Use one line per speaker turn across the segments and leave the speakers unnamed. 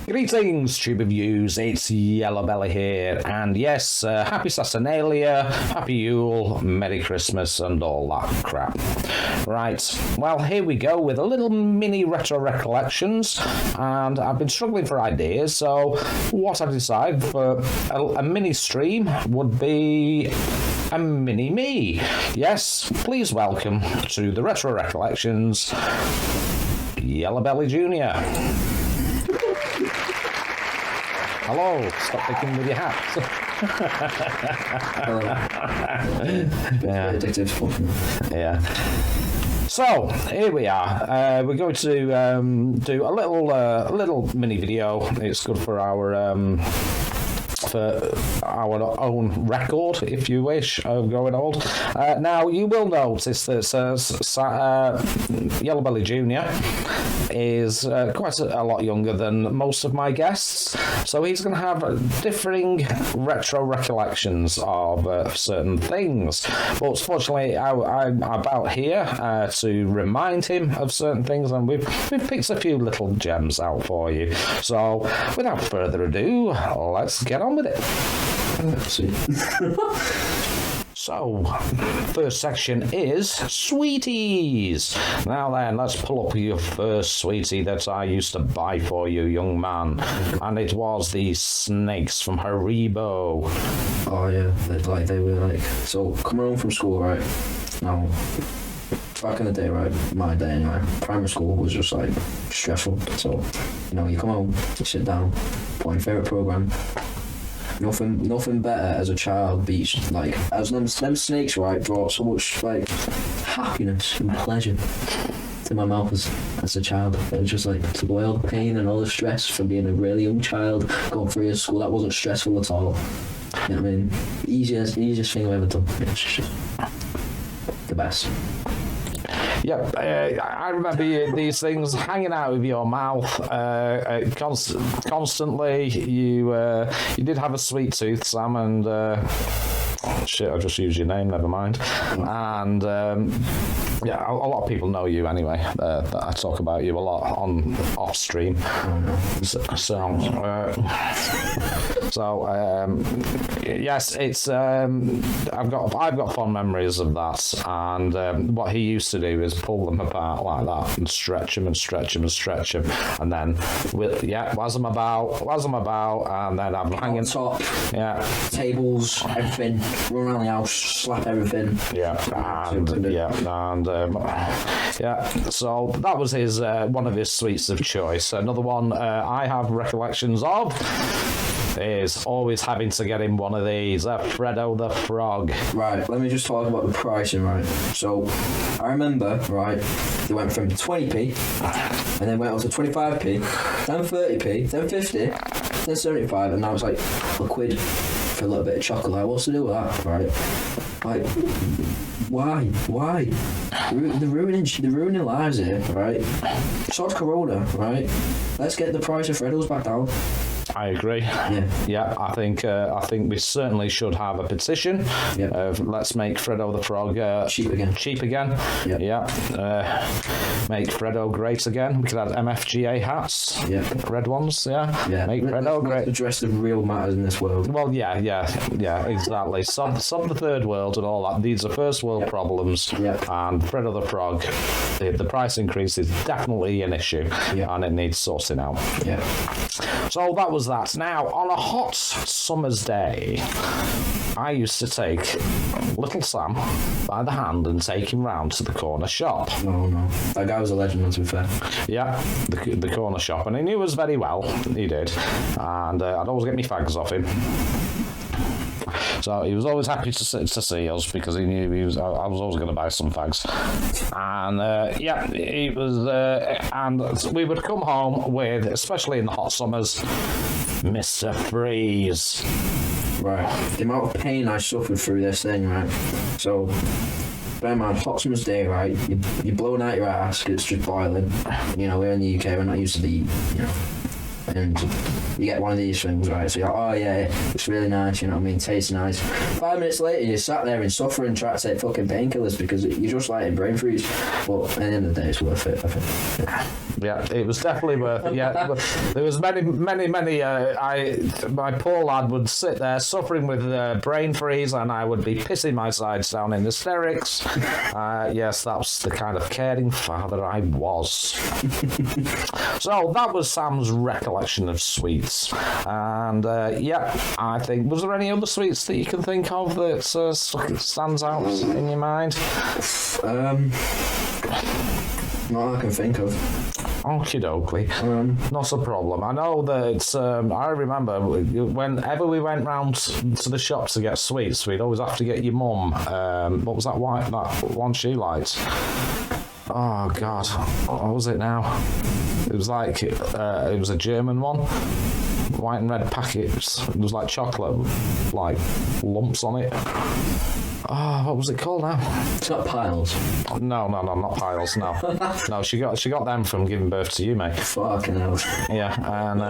Greetings, Tube of Views, it's YellowBelly here, and yes, happy Saturnalia, happy Yule, Merry Christmas, and all that crap. Right, well, here we go with a little mini retro recollections, and I've been struggling for ideas, so what I've decided for a mini stream would be a mini me. Yes, please welcome to the Retro Recollections, YellowBelly Jr. Hello, stop picking with your hat. Yeah. So here we are. We're going to do a little mini video. It's good for our own record, if you wish, of growing old. Now, you will notice that YellowBelly Jr. is quite a lot younger than most of my guests, so he's going to have differing retro recollections of certain things. But fortunately, I'm about here to remind him of certain things, and we've picked a few little gems out for you. So, without further ado, let's get on with it. So, first section is sweeties. Now then, let's pull up your first sweetie that I used to buy for you, young man. And it was the snakes from Haribo.
Oh yeah, they were like, so coming home from school, right? Now, back in the day, right, my day anyway, primary school was just like stressful. So, you come home, you sit down, put on your favourite programme. Nothing better as a child beats, like, as them snakes, right, brought so much, like, happiness and pleasure to my mouth as a child. It was just like, to all the pain and all the stress from being a really young child, going through years of school, that wasn't stressful at all. You know what I mean? Easiest thing I've ever done. It's just the best.
Yeah, I remember these things hanging out of your mouth constantly. You did have a sweet tooth, Sam, and shit, I just used your name. Never mind. And yeah, a lot of people know you anyway. I talk about you a lot on off stream. Yes, it's I've got fond memories of that, and what he used to do is pull them apart like that and stretch them and stretch them and stretch them, and then was them about, and then I'm hanging
top, tables, everything, run around the house, slap everything. So that was his one of his sweets of choice. Another one I have recollections of is always having to get him one of these, Freddo the Frog. Right, let me just talk about the pricing, right? So, I remember, right, they went from 20p, and then went up to 25p, then 30p, then 50, then 75, and now it's like a quid for a little bit of chocolate. Like, what's to do with that, right? Like, why? They're ruining lives here, right? Sod Corona, right? Let's get the price of Freddos back down.
I agree. Yeah, I think we certainly should have a petition of let's make Freddo the Frog cheap again. Make Freddo great again. We could have MFGA hats. Red ones. Make Freddo great.
Address the real matters in this world.
Well, yeah, exactly. Some the third world and all that. These are first world problems. And Freddo the Frog, the price increase is definitely an issue, and it needs sorting out. So that was that. Now, on a hot summer's day, I used to take little Sam by the hand and take him round to the corner shop.
No. That guy was a legend, to be fair.
Yeah, the corner shop. And he knew us very well. He did. And I'd always get me fags off him. So he was always happy to see us because he knew I was always going to buy some fags. And he was, and we would come home with, especially in the hot summers, Mr. Freeze.
Right, the amount of pain I suffered through this thing, right? So, bear in mind, hot summer's day, right? You're blowing out your ass because it's just boiling. We're in the UK, we're not used to the and you get one of these things, right? So you're like, oh yeah, it's really nice, you know what I mean? Tastes nice. 5 minutes later, you sat there in suffering trying to take fucking painkillers because you're just like in brain freeze. But at the end of the day, it's worth it, I think.
Yeah, it was definitely worth it. Yeah, there was many. My poor lad would sit there suffering with brain freeze, and I would be pissing my sides down in hysterics. Yes, that's the kind of caring father I was. So that was Sam's recollection of sweets, and I think, was there any other sweets that you can think of that stands out in your mind?
Not I can think of.
Okie dokie. Not a problem. I know that I remember whenever we went round to the shop to get sweets, we'd always have to get your mum. What was that one she liked? Oh God, what was it now? It was like it was a German one, white and red packets. It was like chocolate, like lumps on it. Oh, what was it called now?
It's not Piles.
No, not Piles. No, no. She got them from giving birth to you, mate.
Fucking hell.
Yeah, and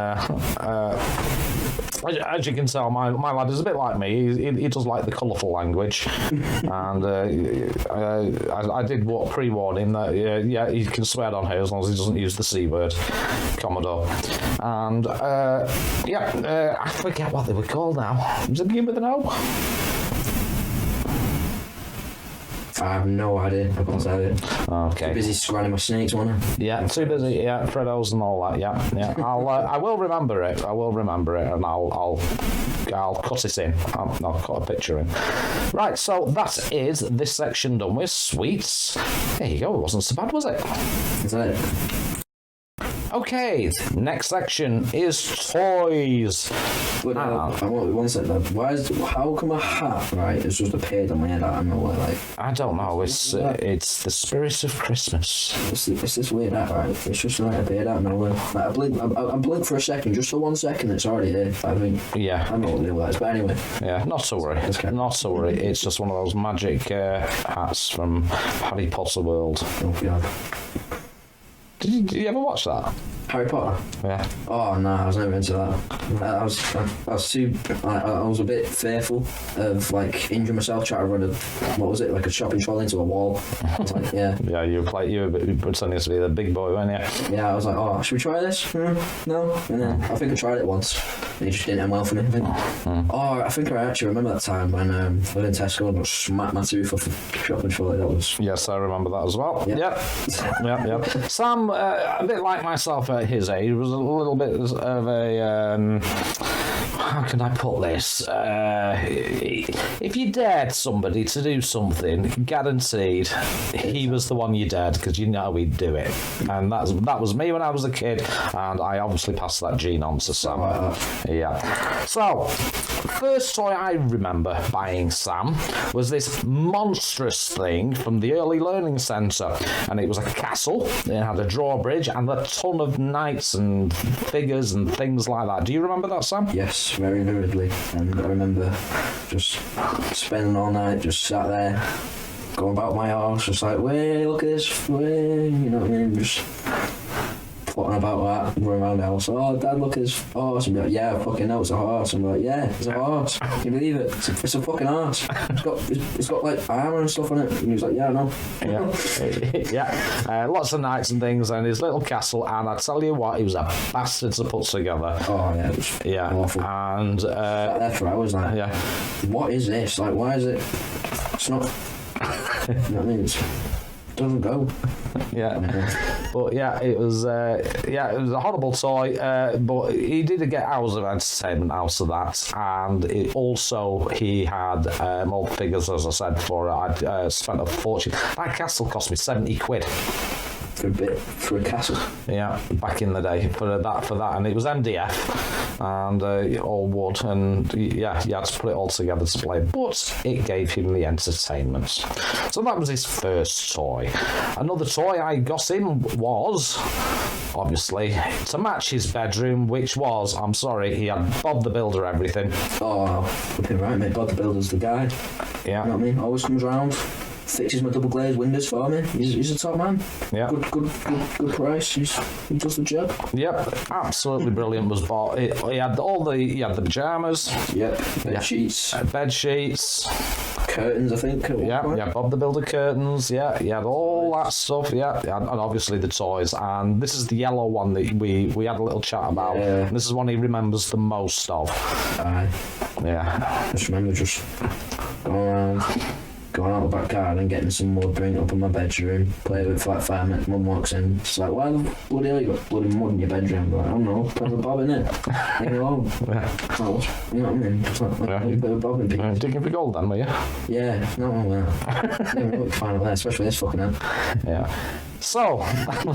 as you can tell, my lad is a bit like me. He does like the colourful language, and I did pre-warn him that he can swear on her as long as he doesn't use the C word, Commodore. And I forget what they were called now. Was it begin with an O?
I have no idea. I can't tell you.
Okay.
Too busy scranning my snakes, wasn't I?
Yeah, too busy. Yeah, Freddos and all that. Yeah. I will remember it. And I'll cut it in. I'll cut a picture in. Right. So that is this section done with sweets. There you go. It wasn't so bad, was it?
Is that it?
Okay, next section is toys.
But I want one second. How come a hat, right, has just appeared on my head out of nowhere? Like,
I don't know. It's the spirit of Christmas.
It's this weird hat, right? It's just like appeared out of nowhere. Like, I blink for a second, just for 1 second. It's already here. I mean,
yeah,
I know what it is, but anyway.
Yeah, not to worry. Not to worry. It's just one of those magic hats from Harry Potter World.
Oh God.
Did you ever watch that?
Harry Potter?
Yeah.
Oh no, I was never into that. I was a bit fearful of like injuring myself trying to run like a shopping trolley into a wall. I was like, yeah. Yeah,
you were pretending to be the big boy, weren't you?
Yeah, I was like, oh, should we try this? No. And then I think I tried it once. And it just didn't end well for me. I think I actually remember that time when I was in Tesco and smacked my tooth off the shopping trolley. That was.
Yes, I remember that as well.
Yeah.
Yep. Sam, a bit like myself at his age, was a little bit of a how can I put this? If you dared somebody to do something, guaranteed he was the one you dared, because you know he'd do it. And that was me when I was a kid, and I obviously passed that gene on to Sam. Yeah. So, first toy I remember buying Sam was this monstrous thing from the Early Learning Centre, and it was a castle. It had a drawbridge and a ton of knights and figures and things like that. Do you remember that, Sam?
Yes, very vividly. And I remember just spending all night just sat there, going about my house, just like, wait, look at this, wait, you know what I mean? Just plotting about that, running around the house. Oh, Dad, look at his horse. And be like, yeah, I fucking know it's a horse. I'm like, yeah, it's a horse. Can you believe it? It's a fucking horse. It's got like armour and stuff on it. And he was like, yeah, I know.
Yeah. Lots of knights and things, and his little castle. And I tell you what, he was a bastard to put together.
Oh yeah, it was awful.
And
sat there for hours, like, what is this? Like, why is it? It's not. You know what I mean? It doesn't go.
Yeah, but it was a horrible toy, but he did get hours of entertainment out of that, and he had old figures, as I said before. I'd spent a fortune. That castle cost me £70
for a castle.
Yeah, back in the day for that, and it was MDF and all wood, and you had to put it all together to play, but it gave him the entertainment. So that was his first toy. Another toy I got him was, obviously, to match his bedroom, which was, I'm sorry, he had Bob the Builder everything.
Oh, flipping right, mate. Bob the Builder's the guy.
Yeah.
You know what I mean? Always comes round, fixes my double glazed windows for me. He's a top man.
Yeah.
Good price. He does the job.
Yep. Absolutely brilliant. Was bought. He had the pajamas.
Yep. Bed sheets.
Bed sheets.
curtains, I think.
Yeah, Bob the Builder curtains. Yeah, you had all that stuff. Yeah, and obviously the toys. And this is the yellow one that we had a little chat about.
Yeah.
And this is one he remembers the most of.
Aye.
Yeah.
Just remember just going out the back garden, getting some mud, bringing it up in my bedroom, play with it for like 5 minutes. Mum walks in, she's like, "Why the bloody hell you got bloody mud in your bedroom?" I'm like, "I don't know, play with Bob in it. Leave me alone."
Yeah.
Well, you know what I mean? It's like,
Yeah.
you play with Bob in people.
Digging for gold then, were you?
Yeah, no, yeah. We'll find out there, especially this fucking end.
Yeah. So that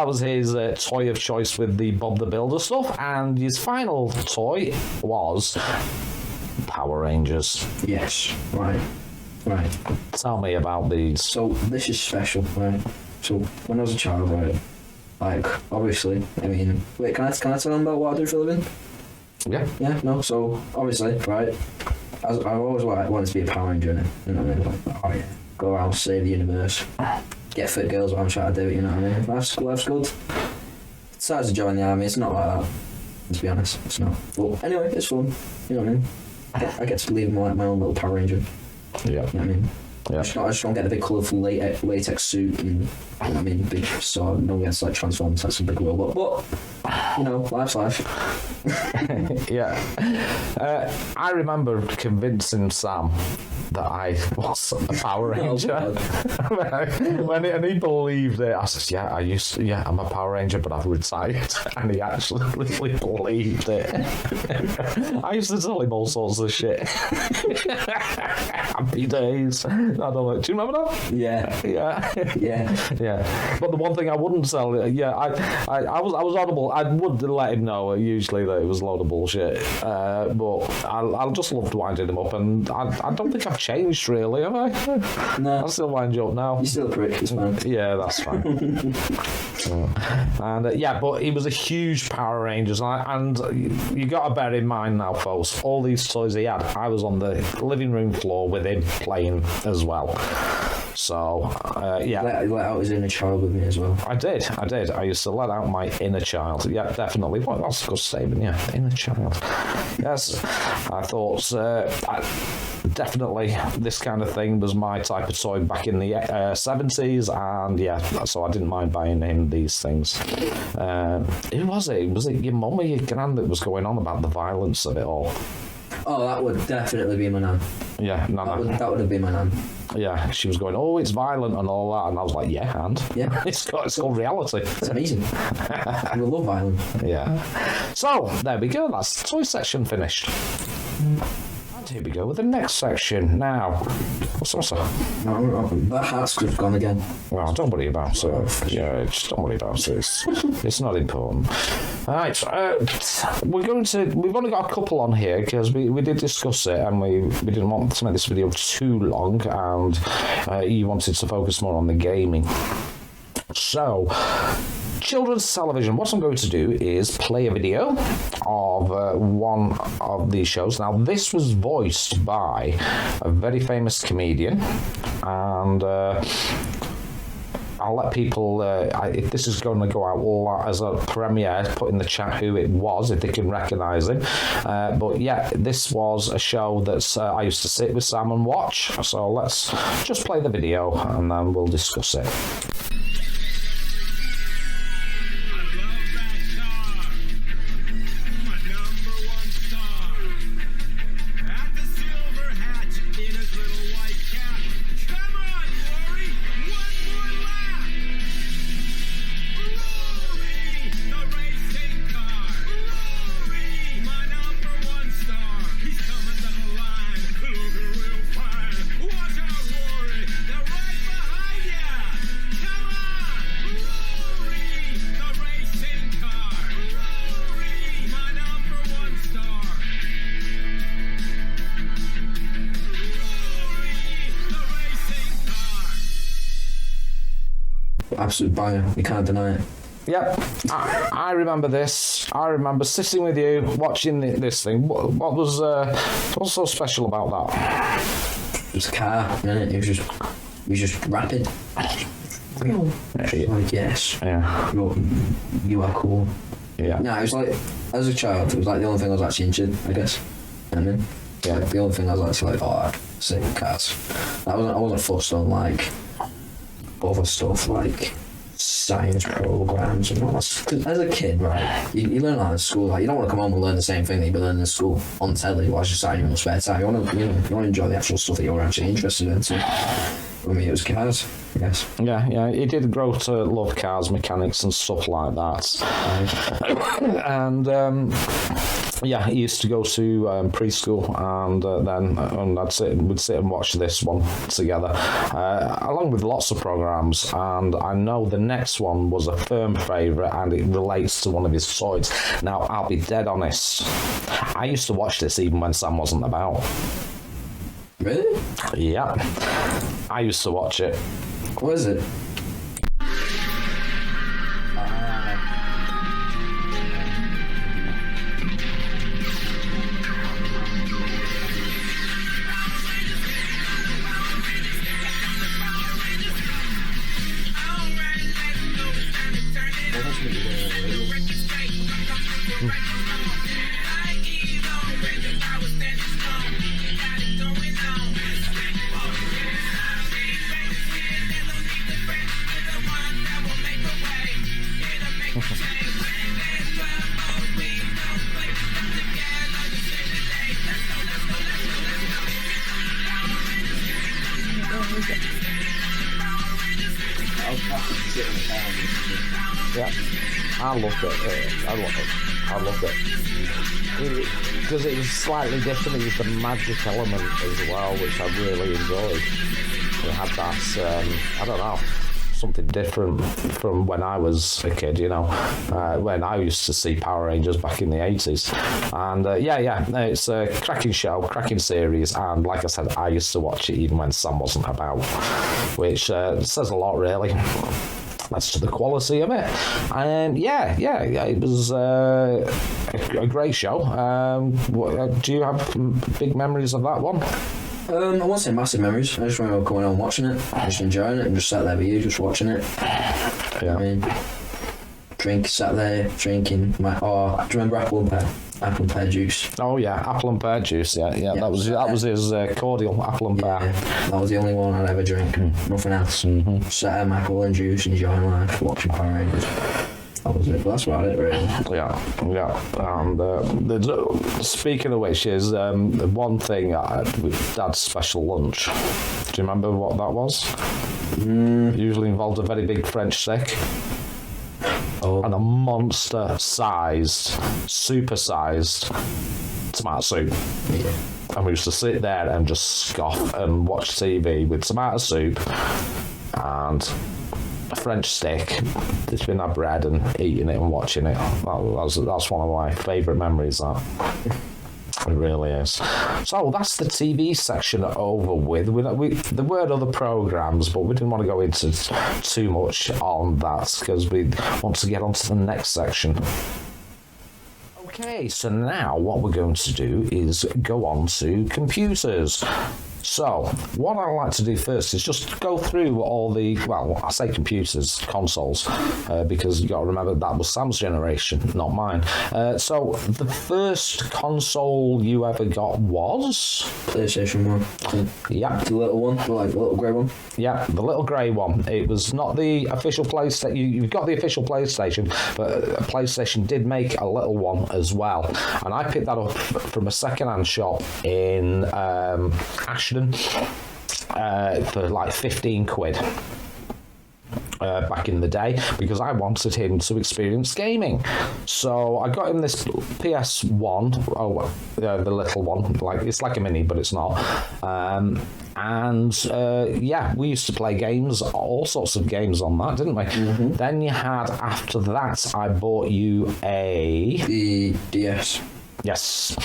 was his toy of choice with the Bob the Builder stuff, and his final toy was Power Rangers.
Yes, right.
Tell me about these.
So this is special, right? So when I was a child, right, like obviously, I mean, wait, can I tell them about what I do for a living?
Yeah.
Yeah, no. So obviously, right, I've always wanted to be a Power Ranger. You know what I mean? Like, oh yeah, go around, save the universe, get fit girls while I'm trying to do it. You know what I mean? Life's good. Besides to join the army, it's not like that. Let's be honest, it's not. But anyway, it's fun. You know what I mean? I get to leave my own little Power Ranger.
Yeah.
You know what I mean?
Yeah.
I just don't get the big colourful latex suit and, you know what I mean, big sword. No one gets like transformed into some big robot. But, you know, life's life.
Yeah. I remember convincing Sam that I was a Power Ranger. And he believed it. I said, I'm a Power Ranger, but I've retired. And he actually believed it. I used to tell him all sorts of shit. Happy days. I don't know. Do you remember that?
Yeah.
But the one thing I wouldn't tell, I was audible. I would let him know usually that it was a load of bullshit. But I just loved winding him up, and I don't think I've changed really, have I?
No.
I still wind you up now.
You're still a prick, it's fine.
Yeah, that's fine. But he was a huge Power Rangers, and you got to bear in mind now, folks, all these toys he had, I was on the living room floor with him playing as well. So,
Let out his inner child with me as well.
I did. I used to let out my inner child. Yeah, definitely. Well, that's a good statement, yeah. Inner child. Yes, I thought definitely this kind of thing was my type of toy back in the 70s, and yeah, so I didn't mind buying him these things. Who was it? Was it your mum or your gran that was going on about the violence of it all?
Oh, that would definitely be my nan.
Yeah, Nana.
That would have been my nan.
Yeah, she was going, "Oh, it's violent and all that," and I was like, "Yeah, and
yeah,
it's called reality.
It's amazing. I love violence."
Yeah. So there we go. That's the toy section finished. And here we go with the next section now. What's the matter?
No, that hat's just gone again.
Well, don't worry about it. Yeah, just don't worry about it. It's not important. All right, we've only got a couple on here because we did discuss it, and we didn't want to make this video too long, and you wanted to focus more on the gaming. So, children's television. What I'm going to do is play a video of one of these shows. Now, this was voiced by a very famous comedian, and I'll let people, if this is going to go out as a premiere, put in the chat who it was, if they can recognise him. But yeah, this was a show that I used to sit with Sam and watch. So let's just play the video and then we'll discuss it.
Absolute banger. You can't deny it.
Yep, I remember this. I remember sitting with you watching this thing. What was so special about that?
It was a car, innit? It was just rapid. Like, yes.
Yeah.
You are cool.
Yeah.
No, it was like, as a child, it was like the only thing I was actually into, I guess. You know what I mean?
Yeah.
Like, the only thing I was actually like, oh, sick cars. I wasn't fussed on like other stuff like science programs and all that. 'Cause as a kid, right, you learn that in school. Like, you don't want to come home and learn the same thing that you've been learning in school on telly whilst you're sat in your spare time. You want to enjoy the actual stuff that you're actually interested in. So, for me, it was cars, I guess.
Yeah, he did grow to love cars, mechanics, and stuff like that. And yeah, he used to go to preschool, and then we'd sit and watch this one together, along with lots of programs. And I know the next one was a firm favourite, and it relates to one of his toys. Now, I'll be dead honest, I used to watch this even when Sam wasn't about.
Really?
Yeah, I used to watch it.
What is it?
Yeah, I loved it. I loved it. Because it was slightly different. It was the magic element as well, which I really enjoyed. It had that, I don't know, something different from when I was a kid, you know, when I used to see Power Rangers back in the 80s. And yeah, it's a cracking show, cracking series. And like I said, I used to watch it even when Sam wasn't about, which says a lot, really. That's to the quality of it. And yeah, it was a great show. Do you have big memories of that one?
I won't say massive memories. I just remember going on watching it, just enjoying it, and just sat there with you, just watching it.
Yeah.
I mean, sat there drinking my. Oh, do you remember apple and pear juice?
Oh yeah, apple and pear juice. Yeah. That was his cordial, apple and pear.
Yeah, that was the only one I'd ever drink. Nothing else.
Mm-hmm.
Sat there, apple and juice, enjoying life, watching Power Rangers. That was it. That's about it, really.
Yeah. And speaking of which, is one thing with Dad's special lunch. Do you remember what that was? Usually involved a very big French stick.
Oh.
And a monster-sized, super-sized tomato soup.
Yeah.
And we used to sit there and just scoff and watch TV with tomato soup and a French stick, between our bread and eating it and watching it. That's one of my favourite memories, that. It really is. So that's the TV section over with. There were other programmes, but we didn't want to go into too much on that because we want to get on to the next section. Okay, so now what we're going to do is go on to computers. So, what I like to do first is just go through all the, well, I say computers, consoles, because you got to remember that was Sam's generation, not mine. So, the first console you ever got was?
PlayStation 1.
Yeah.
The little one, the little grey one.
Yeah, the little grey one. It was not the official PlayStation. You've got the official PlayStation, but PlayStation did make a little one as well. And I picked that up from a second-hand shop in Ashton for like 15 quid. Back in the day, because I wanted him to experience gaming. So I got him this PS1, the little one, like it's like a mini, but it's not. Yeah, we used to play games, all sorts of games on that, didn't we? Mm-hmm. Then you had, after that, I bought you
the DS.
Yes,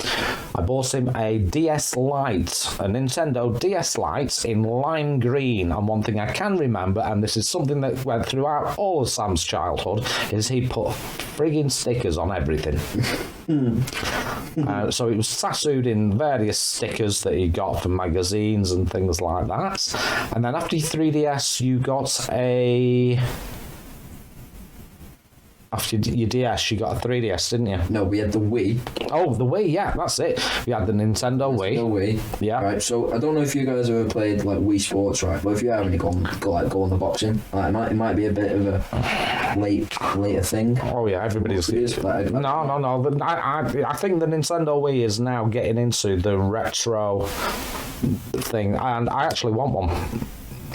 I bought him a DS Lite, a Nintendo DS Lite in lime green. And one thing I can remember, and this is something that went throughout all of Sam's childhood, is he put frigging stickers on everything. So it was tattooed in various stickers that he got from magazines and things like that. And then after your 3DS, you got a After your DS, you got a 3DS, didn't you?
No, we had the Wii.
Oh, the Wii, yeah, that's it. We had the Nintendo Wii.
No Wii.
Yeah.
Right. So I don't know if you guys ever played like Wii Sports, right? But if you haven't, you go on the boxing. Like, it might be a bit of a later thing.
Oh yeah, everybody's.
Like,
No. I think the Nintendo Wii is now getting into the retro thing, and I actually want one.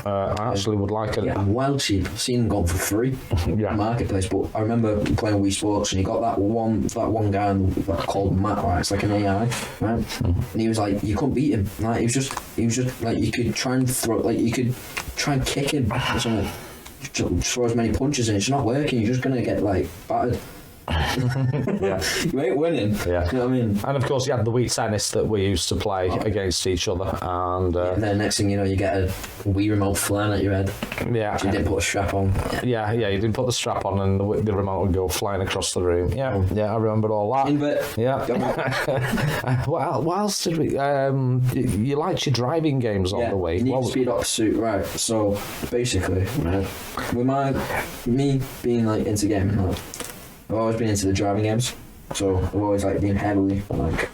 I actually would like it.
Yeah, wild cheap. I've seen them gone for free.
Yeah.
Marketplace, but I remember playing Wii Sports, and you got that one guy called Matt, right? It's like an AI, right? Mm-hmm. And he was like, you couldn't beat him. Like he was just like, you could try and kick him or something. Throw as many punches in, it's not working. You're just gonna get like battered.
Yeah.
You ain't winning.
Yeah.
You know what I mean?
And of course, you had the Wii Tennis that we used to play against each other, and
then next thing you know, you get a Wii remote flying at your head.
Yeah.
You didn't put a strap on.
Yeah. You didn't put the strap on, and the remote would go flying across the room. Yeah. Yeah, I remember all that.
In bit.
Yeah. what else did we? You liked your driving games on the Wii.
Need Speed Up Pursuit, right? So basically, right, with me being like into gaming, like, I've always been into the driving games, so I've always like been heavily like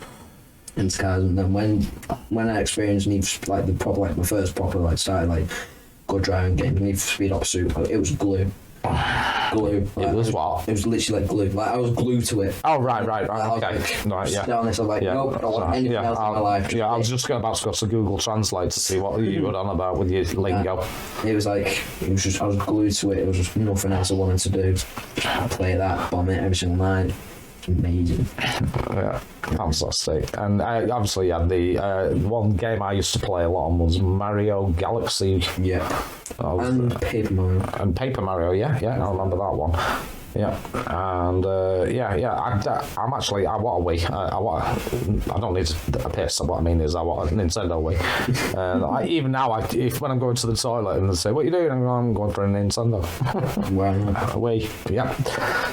into cars. And then when I experienced Need like the proper like my first proper like started like good driving game, Need for Speed Up Pursuit, it was glue. Glue. Like,
it was what?
It was literally like glue. Like I was glued to it.
Oh right, okay, right, yeah.
Down this, I was like, nope, I don't want anything else in my life.
Yeah, I was just about to go to Google Translate to see what you were on about with your lingo.
It was just I was glued to it. It was just nothing else I wanted to do. Play that, bomb it every single night. Amazing.
Yeah, fantastic. And obviously, yeah, the one game I used to play a lot on was Mario Galaxy.
Yeah. And Paper Mario.
And Paper Mario, yeah, I remember that one. Yeah, and I'm actually, I want a Wii. I don't need a piss. What I mean is, I want a Nintendo Wii. Even now, if when I'm going to the toilet and they say, "What are you doing?" I'm going for a Nintendo.
Wow.
Wii. Yeah.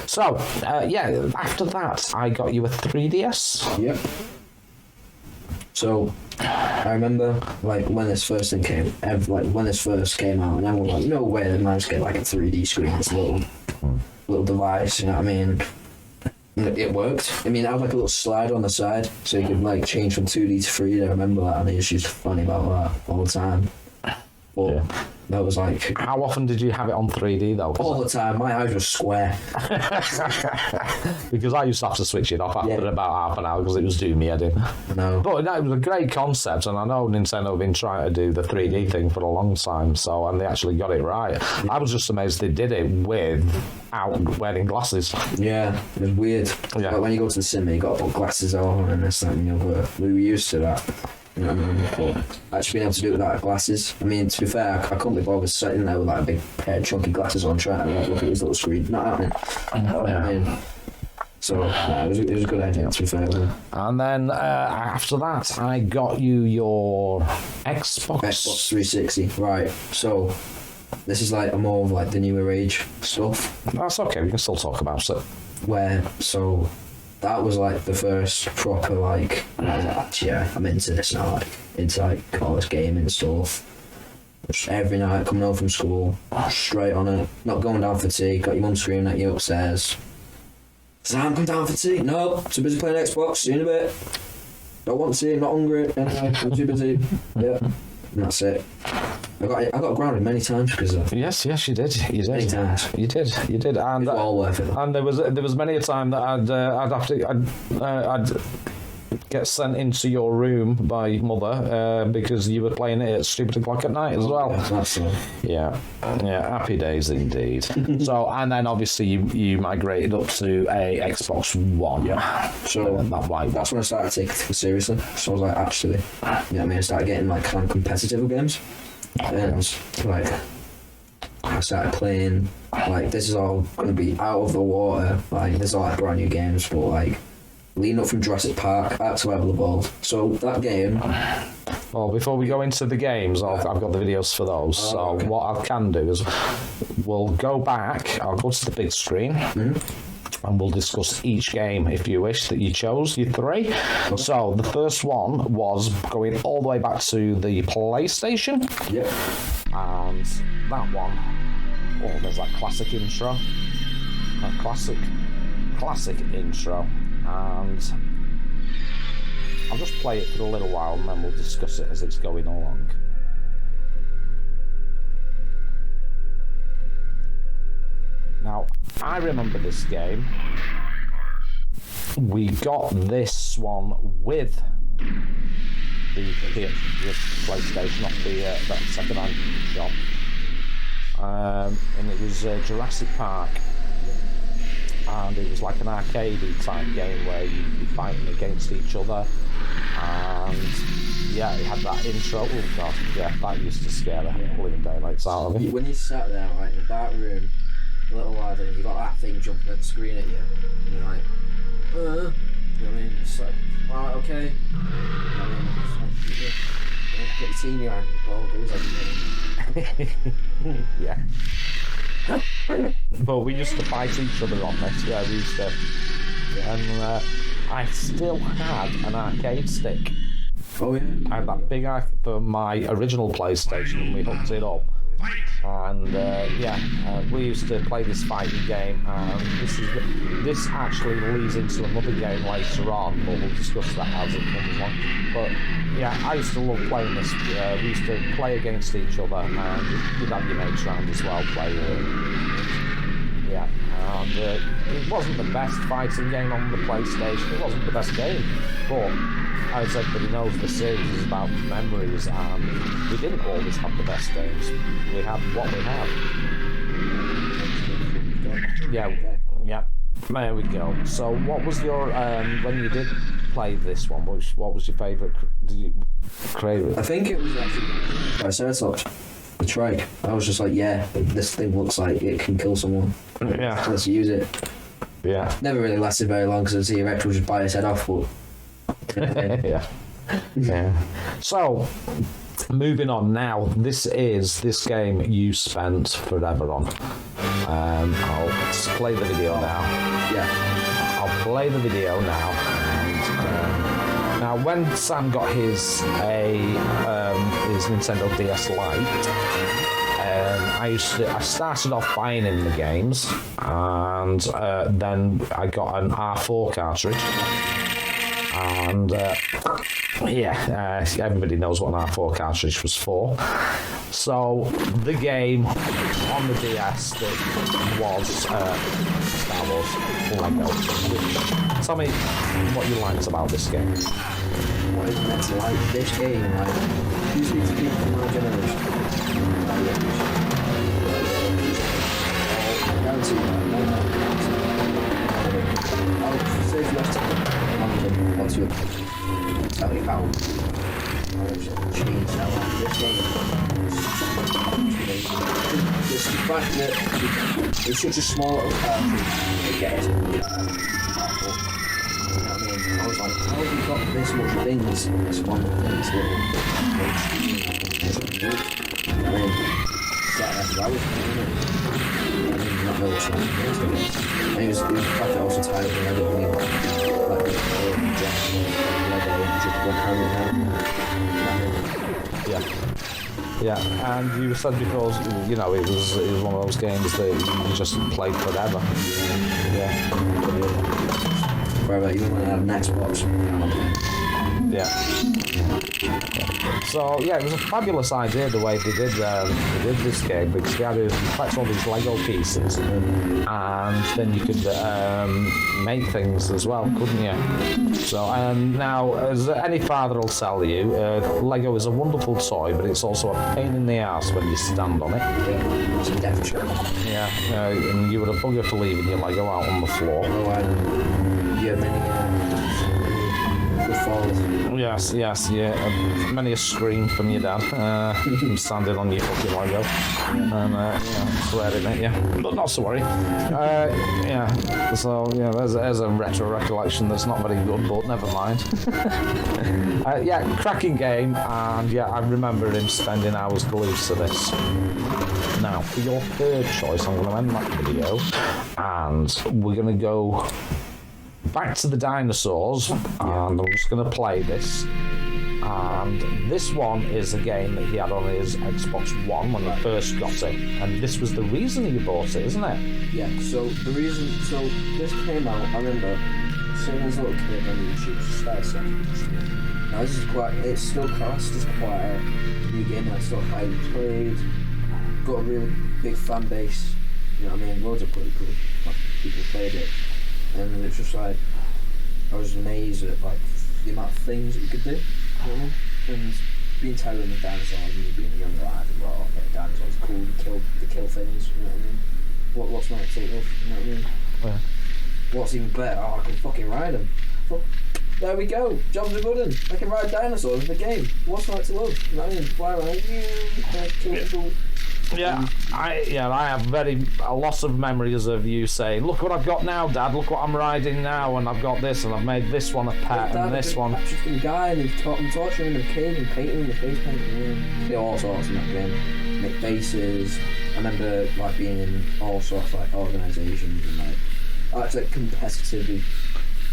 So, after that, I got you a 3DS.
Yep. So, I remember like when this first thing came, when this first came out, and everyone was like, "No way, the man's get like a 3D screen. It's a little device." You know what I mean? It worked. I mean, I had like a little slide on the side, so you could like change from 2D to 3D. I remember that, and I used to be funny about that all the time. But that was like...
How often did you have it on 3D though?
All the time. My eyes were square.
Because I used to have to switch it off after about half an hour because it was doing me head in.
No.
But it was a great concept, and I know Nintendo have been trying to do the 3D thing for a long time, and they actually got it right. I was just amazed they did it without wearing glasses.
Yeah, it was weird.
Yeah.
Like when you go to the cinema, you got to put glasses on and this, that, and the other. We were used to that. You know what I mean? But actually being able to do it without glasses. I mean, to be fair, I couldn't be bothered sitting there with like a big pair of chunky glasses on trying to like, look at his little screen. Not happening. I mean, so it was a good idea, to be fair.
And then after that, I got you your Xbox
360. Right. So this is like more of like the newer age stuff.
That's okay. We can still talk about it.
That was like the first proper like, and I was like, yeah, I'm into this now, like into like all this gaming stuff. Just every night coming home from school, straight on it, not going down for tea, got your mum screaming at you upstairs. Sam, come down for tea. No, too busy playing Xbox, see you in a bit. Don't want tea, I'm not hungry, anyway, I'm too busy. Yeah, and that's it. I got grounded many times because of that.
Yes, you did.
Many times.
You did, and
it's all worth it.
And there was many a time that I'd get sent into your room by mother because you were playing it at stupid o'clock at night as well.
Yeah, that's so.
Yeah, happy days indeed. So, and then obviously you migrated up to a Xbox One.
Yeah. So
that's
when I started taking things seriously. So I was like, actually, you know what I mean? I started getting like kind of competitive games. And like I started playing like this is all gonna be out of the water, like this is all like brand new games, but like leading up from Jurassic Park back to YellowBelly. So that game.
Well, before we go into the games, I've got the videos for those. Okay. What I can do is we'll go back, I'll go to the big screen. And we'll discuss each game, if you wish, that you chose, you three. Okay. So, the first one was going all the way back to the PlayStation.
Yep.
And that one, there's that classic intro. A classic intro, and I'll just play it for a little while and then we'll discuss it as it's going along. Now, I remember this game. We got this one with the PlayStation off the that second-hand shop, and it was Jurassic Park, and it was like an arcadey type game where you'd be fighting against each other, and yeah, it had that intro. Oh god, yeah, that used to scare the living daylights out of me.
When you sat there, right, in a dark room, a little while, and you got that thing jumping at the screen at you, and you're like, you know what I mean? It's like, right, okay. You know what I mean? It's like, get your team behind the ball goes like
yeah. But we used to fight each other on this. Yeah, we used to. Yeah. And I still had an arcade stick.
Oh yeah.
I had that big for my original PlayStation, and we hooked it up. And we used to play this fighting game, and this actually leads into another game later on, but we'll discuss that as it comes along. But yeah, I used to love playing this. We used to play against each other, and you'd have your mates around as well playing it. Yeah, and it wasn't the best fighting game on the PlayStation. It wasn't the best game, but as everybody knows, the series is about memories, and we didn't always have the best games. We had what we had. Yeah. There we go. So, what was your when you did play this one? What was your favourite? Did you crave it?
I think it was actually Triceratops, the trike. I was just like, yeah, this thing looks like it can kill someone.
Yeah.
Let's use it.
Yeah.
Never really lasted very long because the T-Rex would just bite his head off, but.
Yeah. So, moving on now. This game you spent forever on. I'll play the video now.
Yeah.
I'll play the video now. And, now, when Sam got his Nintendo DS Lite, I started off buying him the games, and then I got an R4 cartridge. And everybody knows what an R4 cartridge was for. So the game on the DS that was Star Wars Lego. Tell me what you liked about this game.
What is meant to like this game? Like, usually to people from my generation. I guarantee you, I'll say if you have to once you tell you how change how this game is the fact that it's such a small little cartridge to get it. You know what I mean? I was like, how have you got this much things in this one thing, this little I mean, that hours, not know what's wrong. And it was the fact that I also tired and I didn't really like
Yeah, and you said because it was one of those games that you just played forever. Yeah.
Forever, even when I had an Xbox.
Yeah. So yeah, it was a fabulous idea the way they did this game, because you had to collect all these Lego pieces, and then you could make things as well, couldn't you? So now, as any father will tell you, Lego is a wonderful toy, but it's also a pain in the ass when you stand on it.
Yeah, it's a death trap.
Yeah, and you were a bugger for leaving your Lego out on the floor.
Yeah, many good falls.
Yes, yeah. Many a scream from your dad, standing on your fucking Lego, and swearing at you. But not to worry. So there's a retro recollection that's not very good, but never mind. Cracking game, and I remember him spending hours glued to this. Now, for your third choice, I'm going to end that video, and we're going to go back to the dinosaurs, and I'm just going to play this. And this one is a game that he had on his Xbox One when he first got it. And this was the reason he bought it, isn't it?
Yeah, so this came out, I remember, seeing as a little kid on YouTube, started saying, now this is it's still classed as quite a new game, like still highly played, got a really big fan base, you know what I mean, loads of people played it, and it's just like, I was amazed at like the amount of things that you could do, you know what I mean, and being tired of the dinosaurs and you being a younger lad as well, dinosaurs are cool, they kill things, you know what I mean, what's not to love, you know what I mean,
Yeah.
What's even better, I can fucking ride them. There we go, jobs are good one. I can ride dinosaurs in the game. What's not to love? You know what I mean? Fly around, kill people.
I have a lot of memories of you saying, look what I've got now, Dad, look what I'm riding now, and I've got this, and I've made this one a pet, and this one.
Some guy, and he's torturing him in the cave and painting him the face painting. They all sorts in that game. Make bases. I remember like being in all sorts of like organisations and like actually like, competitively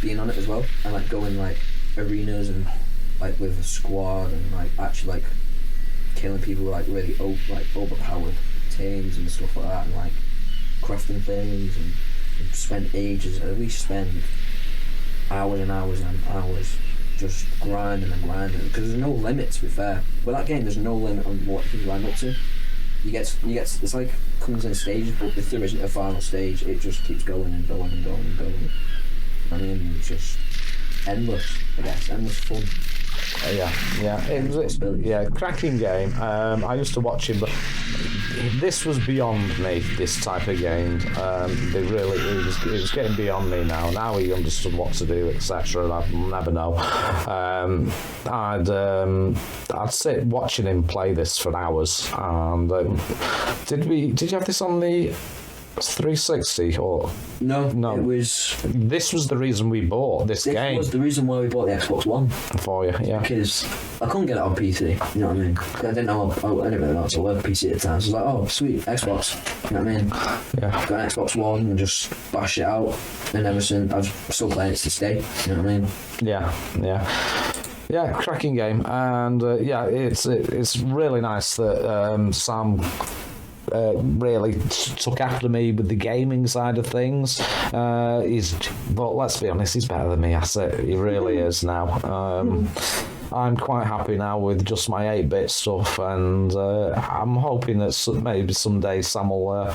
being on it as well, and like going like arenas and like with a squad and like actually like killing people with like really overpowered teams and stuff like that, and like crafting things and spend ages, at least spend hours and hours and hours just grinding and grinding, because there's no limit, to be fair. With that game there's no limit on what you can grind up to. You get it's like comes in stages, but if there isn't a final stage it just keeps going and going and going and going. I mean, it's just endless, I guess, endless fun.
Cracking game. I used to watch him, but this was beyond me. This type of game, it was getting beyond me now. Now he understood what to do, etc. I'd never know. I'd sit watching him play this for hours. And did you have this on the 360 or
no? This
was the reason we bought this game.
Was the reason why we bought the Xbox One
for you, yeah.
Because I couldn't get it on PC. You know what I mean? I didn't know. I didn't really know how to work PC at the time. So I was like, oh, sweet Xbox. You know what I mean?
Yeah.
Got an Xbox One and just bash it out. And ever since I've still playing it to this day. You know what I mean?
Yeah, cracking game, and it's really nice that Sam really took after me with the gaming side of things. But let's be honest, he's better than me. I say he really is now. I'm quite happy now with just my 8-bit stuff, and I'm hoping that maybe someday Sam will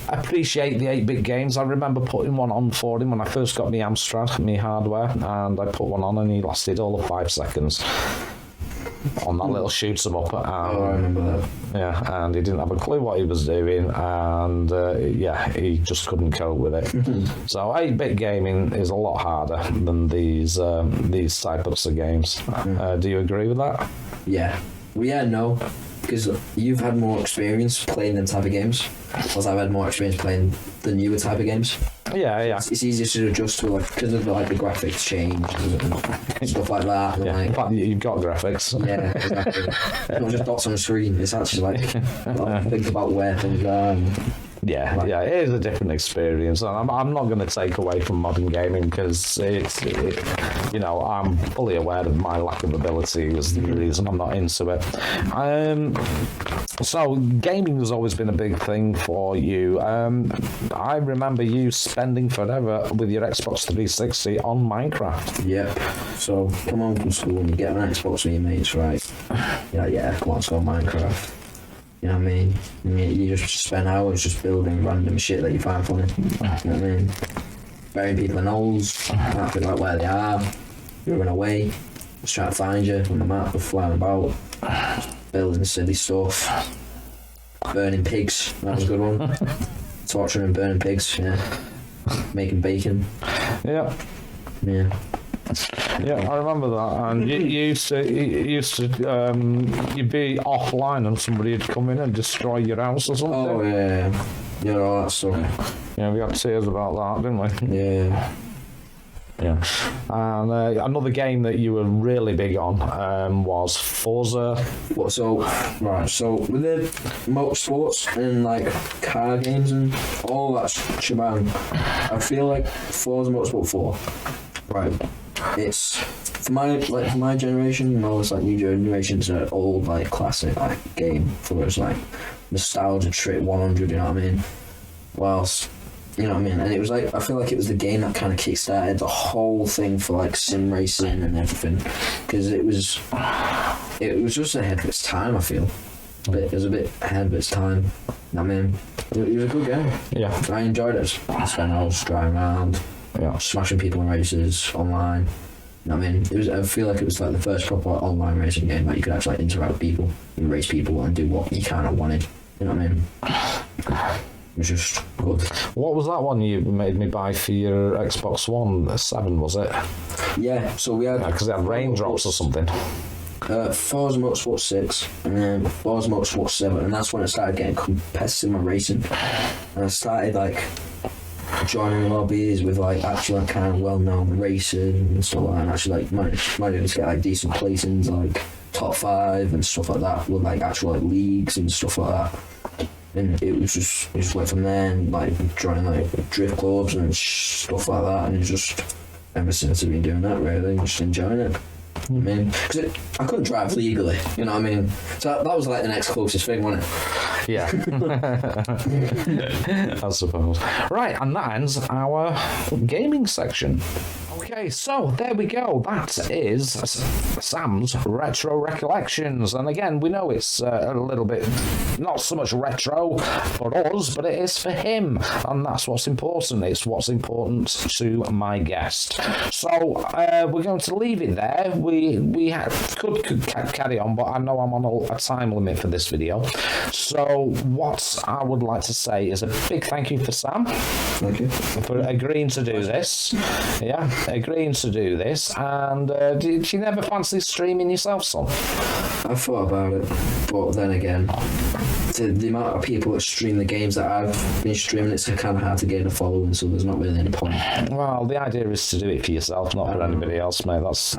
appreciate the 8-bit games. I remember putting one on for him when I first got my Amstrad, my hardware, and I put one on and he lasted all of 5 seconds. On that little shoot 'em up.
I remember that.
Yeah, and he didn't have a clue what he was doing, and he just couldn't cope with it. So 8-bit gaming is a lot harder than these types of games. Do you agree with that?
Yeah. Well, yeah, no. Because you've had more experience playing them type of games, whereas I've had more experience playing the newer type of games.
Yeah.
It's easier to adjust to, like, because of like the graphics change and stuff like that.
Yeah.
Like,
in fact, you've got graphics.
Yeah, exactly. It's not just dots on the screen. It's actually like think about where things are. And,
it is a different experience, and I'm not going to take away from modern gaming because I'm fully aware of my lack of ability is the reason I'm not into it. So gaming has always been a big thing for you. I remember you spending forever with your Xbox 360 on Minecraft.
Yep. So come home from school and you get an Xbox with your mates, right? Yeah, come on, let's go Minecraft. You know what I mean? You just spend hours just building random shit that you find funny. You know what I mean? Burying people in holes, can't figure out where they are, you're running away, just trying to find you on the map, we're flying about, building silly stuff, burning pigs, that was a good one. Torturing and burning pigs, yeah. Making bacon.
Yeah.
Yeah.
Yeah, I remember that. And you used to you'd be offline and somebody would come in and destroy your house or something.
Oh yeah, all that stuff.
Yeah, we had tears about that, didn't we?
Yeah.
Yeah. And another game that you were really big on was Forza.
So with the motorsports and like car games and all that shebang, I feel like Forza Motorsport 4, right, it's for my generation, you know, it's like new generation's an old like classic like game for us, like nostalgia trip 100. You know what I mean? Whilst, you know what I mean, and it was like, I feel like it was the game that kind of kickstarted the whole thing for like sim racing and everything, because it was just ahead of its time. I feel, but it was a bit ahead of its time. I mean, it was a good game.
Yeah,
I enjoyed it. I spent hours driving around, smashing people in races online. You know what I mean, I feel like it was like the first proper online racing game that you could actually like, interact with people, and race people, and do what you kind of wanted. You know what I mean? It was just good.
What was that one you made me buy for your Xbox One 7, was it?
Yeah, so we had...
Because they had raindrops or something.
Forza Motorsport 6, and then Forza Motorsport 7, and that's when I started getting competitive in racing. And I started, like, joining lobbies with, like, actual like, kind of well-known racers and stuff like that, and actually, like, managed to get, like, decent placings, like, top 5 and stuff like that, with, like, actual, like, leagues and stuff like that. And it just went from there, and like joining like drift clubs and stuff like that, and just ever since I've been doing that, really, just enjoying it. I mean, because I couldn't drive legally, you know what I mean? So that was like the next closest thing, wasn't it?
Yeah. I suppose. Right, and that ends our gaming section. Okay, so there we go. That is Sam's Retro Recollections. And again, we know it's a little bit, not so much retro for us, but it is for him. And that's what's important. It's what's important to my guest. So we're going to leave it there. We could carry on, but I know I'm on a time limit for this video. So what I would like to say is a big thank you for Sam.
Thank you.
For agreeing to do this. Yeah, agreeing to do this. And did you never fancy streaming yourself, son?
I thought about it, but then again, the amount of people that stream the games that I've been streaming, it's kind of hard to gain a following, so there's not really any point.
Well, the idea is to do it for yourself, not for anybody else, mate. That's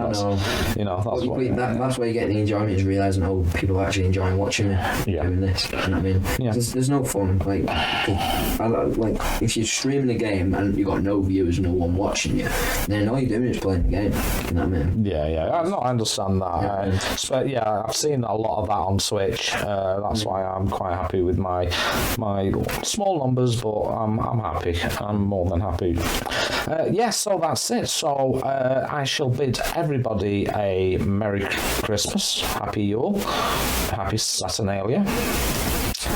you know,
that's where you get the enjoyment, is realising, oh, people are actually enjoying watching me doing this. You know what I mean?
Yeah.
There's no fun. Like if you're streaming a game and you got no viewers, no one watching you, then all you're doing is playing the game. You know what I mean?
Yeah. I understand that. But yeah, I've seen a lot of that on Twitch. That's why I'm quite happy with my small numbers, but I'm happy. I'm more than happy. So that's it. So I shall bid everybody a Merry Christmas, Happy Yule, Happy Saturnalia.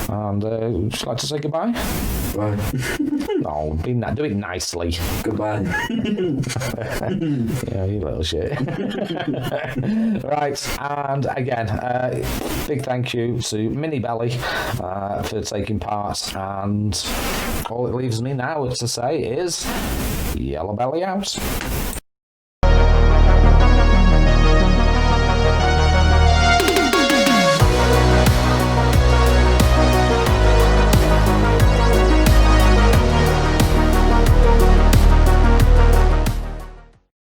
And would you like to say goodbye?
Bye.
No, do it nicely.
Goodbye.
Yeah, you little shit. Right, and again, big thank you to Mini Belly for taking part, and all it leaves me now to say is YellowBelly out.